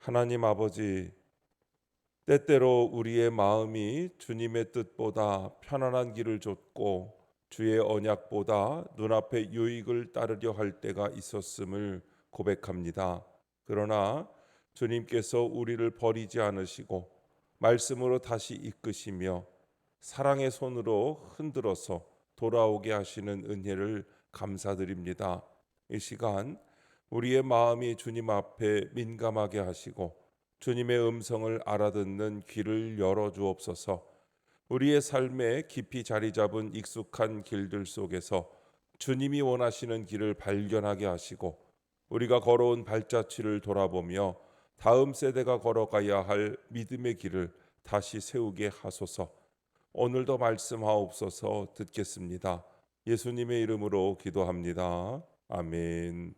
하나님 아버지, 때때로 우리의 마음이 주님의 뜻보다 편안한 길을 좇고 주의 언약보다 눈앞의 유익을 따르려 할 때가 있었음을 고백합니다. 그러나 주님께서 우리를 버리지 않으시고 말씀으로 다시 이끄시며 사랑의 손으로 흔들어서 돌아오게 하시는 은혜를 감사드립니다. 이 시간 우리의 마음이 주님 앞에 민감하게 하시고 주님의 음성을 알아듣는 귀를 열어 주옵소서. 우리의 삶에 깊이 자리 잡은 익숙한 길들 속에서 주님이 원하시는 길을 발견하게 하시고 우리가 걸어온 발자취를 돌아보며 다음 세대가 걸어가야 할 믿음의 길을 다시 세우게 하소서. 오늘도 말씀하옵소서. 듣겠습니다. 예수님의 이름으로 기도합니다. 아멘.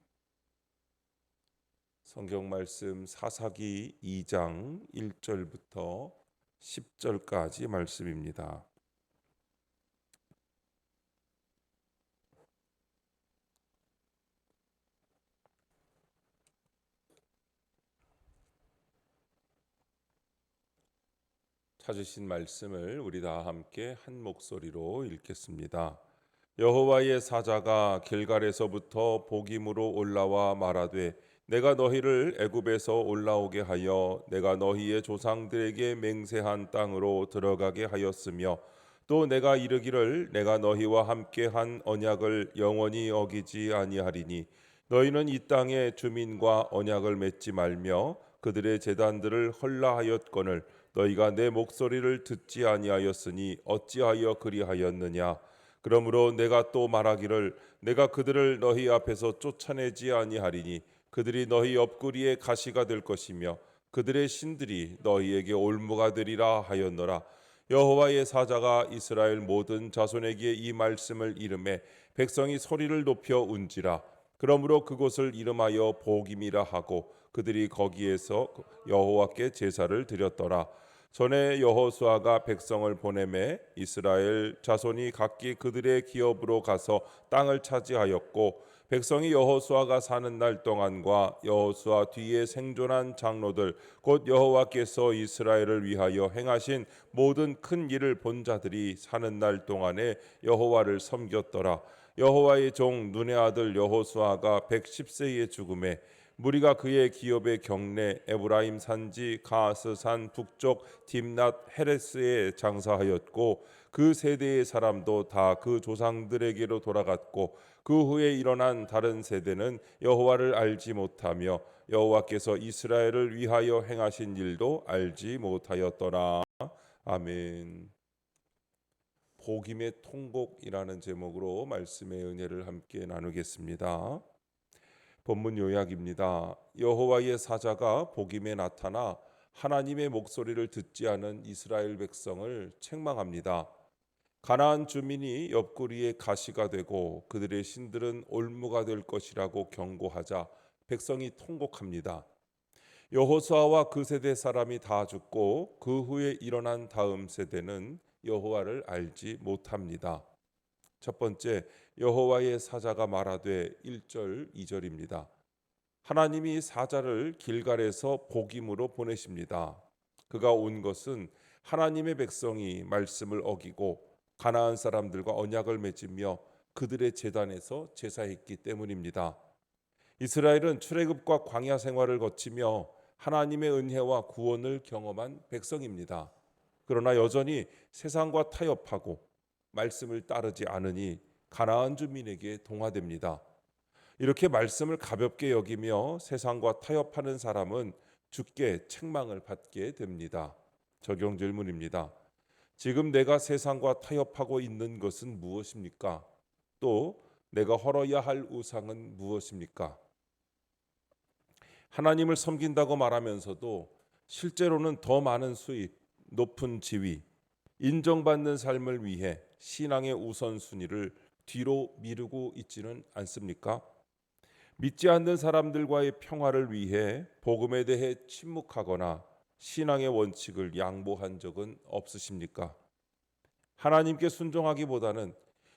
성경 말씀 사사기 2장 1절부터 10절까지 말씀입니다. 찾으신 말씀을 우리 다 함께 한 목소리로 읽겠습니다. 여호와의 사자가 길갈에서부터 복임으로 올라와 말하되 내가 너희를 애굽에서 올라오게 하여 내가 너희의 조상들에게 맹세한 땅으로 들어가게 하였으며 또 내가 이르기를 내가 너희와 함께 한 언약을 영원히 어기지 아니하리니 너희는 이 땅의 주민과 언약을 맺지 말며 그들의 제단들을 헐라하였거늘 너희가 내 목소리를 듣지 아니하였으니 어찌하여 그리하였느냐. 그러므로 내가 또 말하기를 내가 그들을 너희 앞에서 쫓아내지 아니하리니 그들이 너희 옆구리에 가시가 될 것이며 그들의 신들이 너희에게 올무가 되리라 하였노라. 여호와의 사자가 이스라엘 모든 자손에게 이 말씀을 이름해 백성이 소리를 높여 운지라. 그러므로 그곳을 이름하여 복임이라 하고 그들이 거기에서 여호와께 제사를 드렸더라. 전에 여호수아가 백성을 보내매 이스라엘 자손이 각기 그들의 기업으로 가서 땅을 차지하였고 백성이 여호수아가 사는 날 동안과 여호수아 뒤에 생존한 장로들 곧 여호와께서 이스라엘을 위하여 행하신 모든 큰 일을 본 자들이 사는 날 동안에 여호와를 섬겼더라. 여호와의 종 눈의 아들 여호수아가 110세의 죽음에 무리가 그의 기업의 경내 에브라임 산지 가스 산 북쪽 딥낫 헤레스에 장사하였고 그 세대의 사람도 다 그 조상들에게로 돌아갔고 그 후에 일어난 다른 세대는 여호와를 알지 못하며 여호와께서 이스라엘을 위하여 행하신 일도 알지 못하였더라. 아멘. 복임의 통곡이라는 제목으로 말씀의 은혜를 함께 나누겠습니다. 본문 요약입니다. 여호와의 사자가 복임에 나타나 하나님의 목소리를 듣지 않은 이스라엘 백성을 책망합니다. 가나안 주민이 옆구리에 가시가 되고 그들의 신들은 올무가 될 것이라고 경고하자 백성이 통곡합니다. 여호수아와 그 세대 사람이 다 죽고 그 후에 일어난 다음 세대는 여호와를 알지 못합니다. 첫 번째, 여호와의 사자가 말하되 1절 2절입니다. 하나님이 사자를 길갈에서 복임으로 보내십니다. 그가 온 것은 하나님의 백성이 말씀을 어기고 가나안 사람들과 언약을 맺으며 그들의 제단에서 제사했기 때문입니다. 이스라엘은 출애굽과 광야 생활을 거치며 하나님의 은혜와 구원을 경험한 백성입니다. 그러나 여전히 세상과 타협하고 말씀을 따르지 않으니 가나안 주민에게 동화됩니다. 이렇게 말씀을 가볍게 여기며 세상과 타협하는 사람은 주께 책망을 받게 됩니다. 적용 질문입니다. 지금 내가 세상과 타협하고 있는 것은 무엇입니까? 또 내가 헐어야 할 우상은 무엇입니까? 하나님을 섬긴다고 말하면서도 실제로는 더 많은 수입, 높은 지위, 인정받는 삶을 위해 신앙의 우선순위를 뒤로 미루고 있지는 않습니까? 믿지 않는 사람들과의 평화를 위해 복음에 대해 침묵하거나 신앙의 원칙을 양보한 적은 없으십니까? 하나님께 순종하기보다는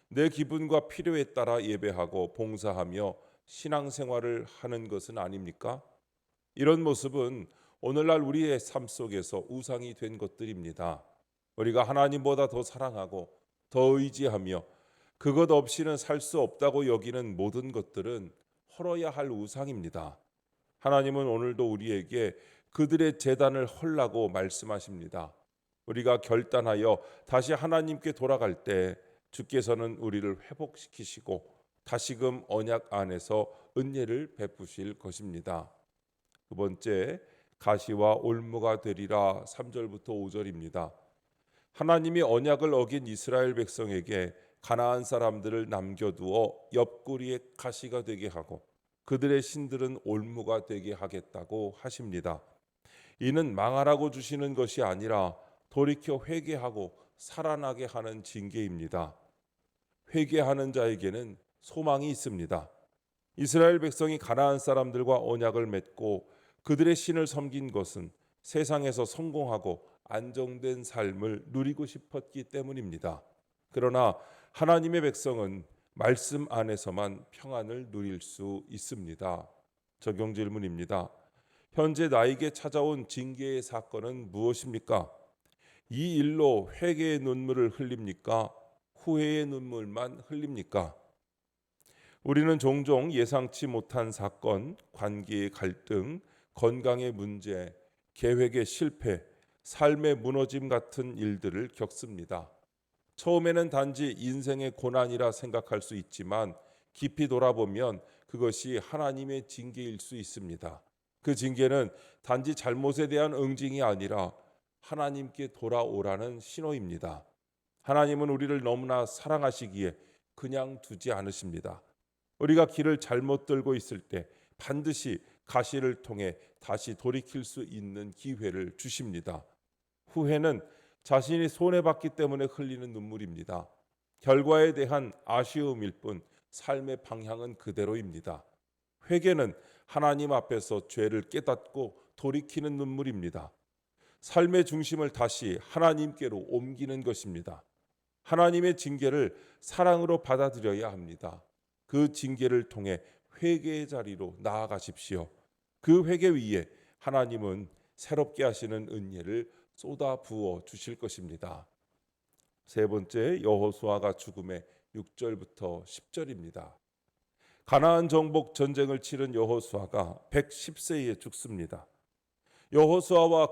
내 기분과 필요에 따라 예배하고 봉사하며 신앙생활을 하는 것은 아닙니까? 이런 모습은 오늘날 우리의 삶 속에서 우상이 된 것들입니다. 우리가 하나님보다 더 사랑하고 더 의지하며 그것 없이는 살 수 없다고 여기는 모든 것들은 헐어야 할 우상입니다. 하나님은 오늘도 우리에게 그들의 제단을 헐라고 말씀하십니다. 우리가 결단하여 다시 하나님께 돌아갈 때 주께서는 우리를 회복시키시고 다시금 언약 안에서 은혜를 베푸실 것입니다. 두 번째, 가시와 올무가 되리라. 3절부터 5절입니다. 하나님이 언약을 어긴 이스라엘 백성에게 가나안 사람들을 남겨두어 옆구리에 가시가 되게 하고 그들의 신들은 올무가 되게 하겠다고 하십니다. 이는 망하라고 주시는 것이 아니라 돌이켜 회개하고 살아나게 하는 징계입니다. 회개하는 자에게는 소망이 있습니다. 이스라엘 백성이 가나안 사람들과 언약을 맺고 그들의 신을 섬긴 것은 세상에서 성공하고 안정된 삶을 누리고 싶었기 때문입니다. 그러나 하나님의 백성은 말씀 안에서만 평안을 누릴 수 있습니다. 적용 질문입니다. 현재 나에게 찾아온 징계의 사건은 무엇입니까? 이 일로 회개의 눈물을 흘립니까? 후회의 눈물만 흘립니까? 우리는 종종 예상치 못한 사건, 관계의 갈등, 건강의 문제, 계획의 실패, 삶의 무너짐 같은 일들을 겪습니다. 처음에는 단지 인생의 고난이라 생각할 수 있지만 깊이 돌아보면 그것이 하나님의 징계일 수 있습니다. 그 징계는 단지 잘못에 대한 응징이 아니라 하나님께 돌아오라는 신호입니다. 하나님은 우리를 너무나 사랑하시기에 그냥 두지 않으십니다. 우리가 길을 잘못 들고 있을 때 반드시 가시를 통해 다시 돌이킬 수 있는 기회를 주십니다. 후회는 자신이 손해봤기 때문에 흘리는 눈물입니다. 결과에 대한 아쉬움일 뿐 삶의 방향은 그대로입니다. 회개는 하나님 앞에서 죄를 깨닫고 돌이키는 눈물입니다. 삶의 중심을 다시 하나님께로 옮기는 것입니다. 하나님의 징계를 사랑으로 받아들여야 합니다. 그 징계를 통해 회개의 자리로 나아가십시오. 그 회개 위에 하나님은 새롭게 하시는 은혜를 쏟아 부어 주실 것입니다. 세 번째, 여호수아가 죽음의 6절부터 10절입니다. 가나안 정복 전쟁을 치른 여호수아가 110세에 죽습니다. 여호수아와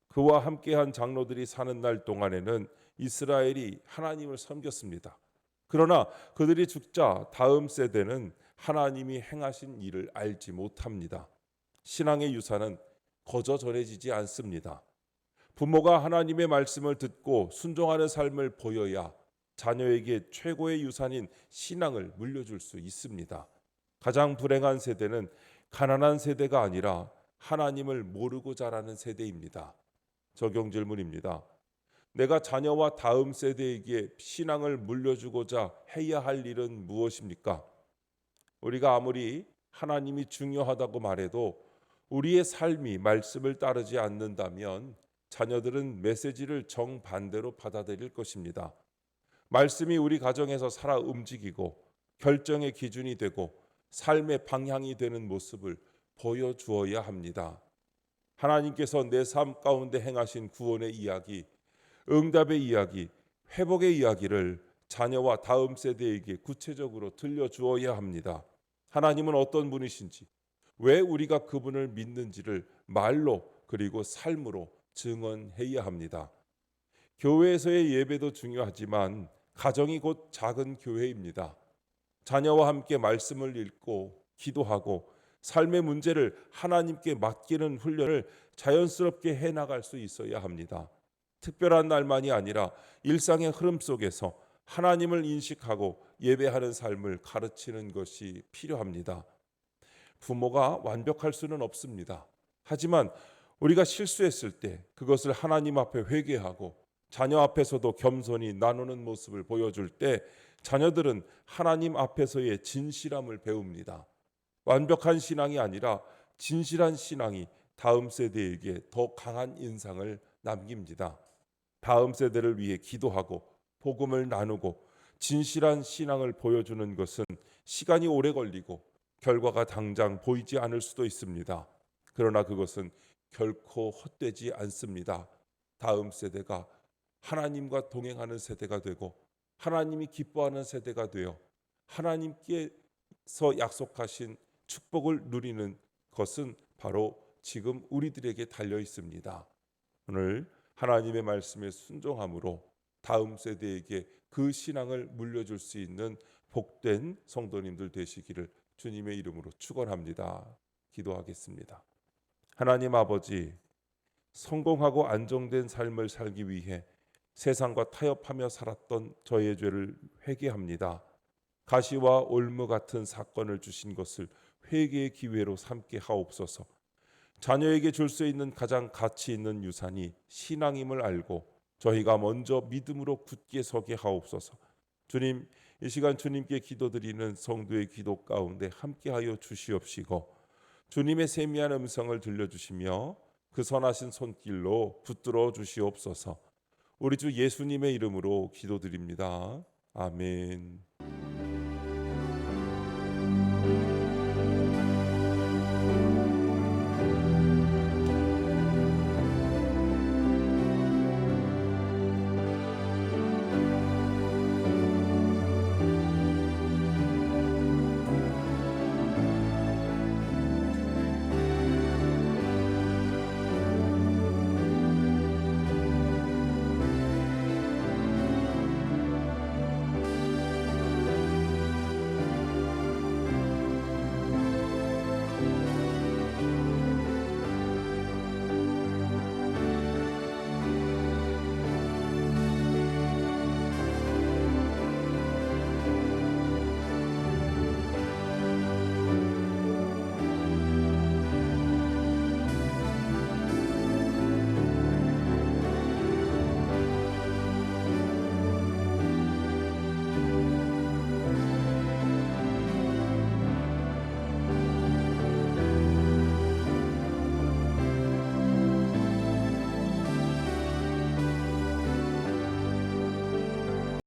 그와 함께한 장로들이 사는 날 동안에는 이스라엘이 하나님을 섬겼습니다. 그러나 그들이 죽자 다음 세대는 하나님이 행하신 일을 알지 못합니다. 신앙의 유산은 거저 전해지지 않습니다. 부모가 하나님의 말씀을 듣고 순종하는 삶을 보여야 자녀에게 최고의 유산인 신앙을 물려줄 수 있습니다. 가장 불행한 세대는 가난한 세대가 아니라 하나님을 모르고 자라는 세대입니다. 적용 질문입니다. 내가 자녀와 다음 세대에게 신앙을 물려주고자 해야 할 일은 무엇입니까? 우리가 아무리 하나님이 중요하다고 말해도 우리의 삶이 말씀을 따르지 않는다면 자녀들은 메시지를 정반대로 받아들일 것입니다. 말씀이 우리 가정에서 살아 움직이고 결정의 기준이 되고 삶의 방향이 되는 모습을 보여주어야 합니다. 하나님께서 내 삶 가운데 행하신 구원의 이야기, 응답의 이야기, 회복의 이야기를 자녀와 다음 세대에게 구체적으로 들려주어야 합니다. 하나님은 어떤 분이신지, 왜 우리가 그분을 믿는지를 말로 그리고 삶으로 증언해야 합니다. 교회에서의 예배도 중요하지만 가정이 곧 작은 교회입니다. 자녀와 함께 말씀을 읽고 기도하고 삶의 문제를 하나님께 맡기는 훈련을 자연스럽게 해나갈 수 있어야 합니다. 특별한 날만이 아니라 일상의 흐름 속에서 하나님을 인식하고 예배하는 삶을 가르치는 것이 필요합니다. 부모가 완벽할 수는 없습니다. 하지만 우리가 실수했을 때 그것을 하나님 앞에 회개하고 자녀 앞에서도 겸손히 나누는 모습을 보여줄 때 자녀들은 하나님 앞에서의 진실함을 배웁니다. 완벽한 신앙이 아니라 진실한 신앙이 다음 세대에게 더 강한 인상을 남깁니다. 다음 세대를 위해 기도하고 복음을 나누고 진실한 신앙을 보여주는 것은 시간이 오래 걸리고 결과가 당장 보이지 않을 수도 있습니다. 그러나 그것은 결코 헛되지 않습니다. 다음 세대가 하나님과 동행하는 세대가 되고 하나님이 기뻐하는 세대가 되어 하나님께서 약속하신 축복을 누리는 것은 바로 지금 우리들에게 달려 있습니다. 오늘 하나님의 말씀에 순종함으로 다음 세대에게 그 신앙을 물려줄 수 있는 복된 성도님들 되시기를 주님의 이름으로 축원합니다. 기도하겠습니다. 하나님 아버지, 성공하고 안정된 삶을 살기 위해 세상과 타협하며 살았던 저의 죄를 회개합니다. 가시와 올무 같은 사건을 주신 것을 회개의 기회로 삼게 하옵소서. 자녀에게 줄 수 있는 가장 가치 있는 유산이 신앙임을 알고 저희가 먼저 믿음으로 굳게 서게 하옵소서. 주님, 이 시간 주님께 기도드리는 성도의 기도 가운데 함께하여 주시옵시고 주님의 세미한 음성을 들려주시며 그 선하신 손길로 붙들어 주시옵소서. 우리 주 예수님의 이름으로 기도드립니다. 아멘.